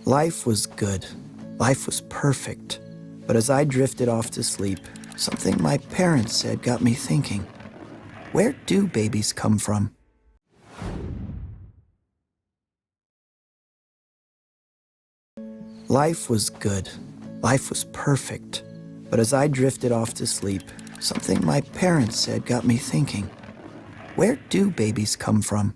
Life was good. Life was perfect. But as I drifted off to sleep, something my parents said got me thinking. Where do babies come from? Life was good. Life was perfect. But as I drifted off to sleep, something my parents said got me thinking. Where do babies come from?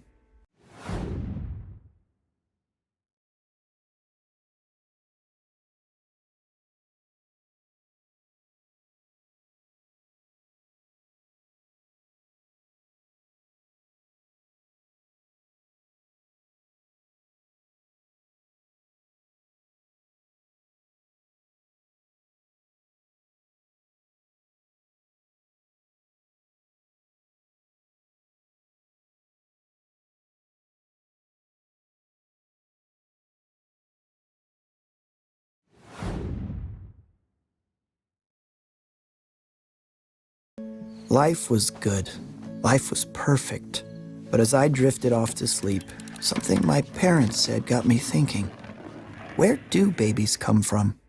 Life was good. Life was perfect. But as I drifted off to sleep, something my parents said got me thinking. Where do babies come from?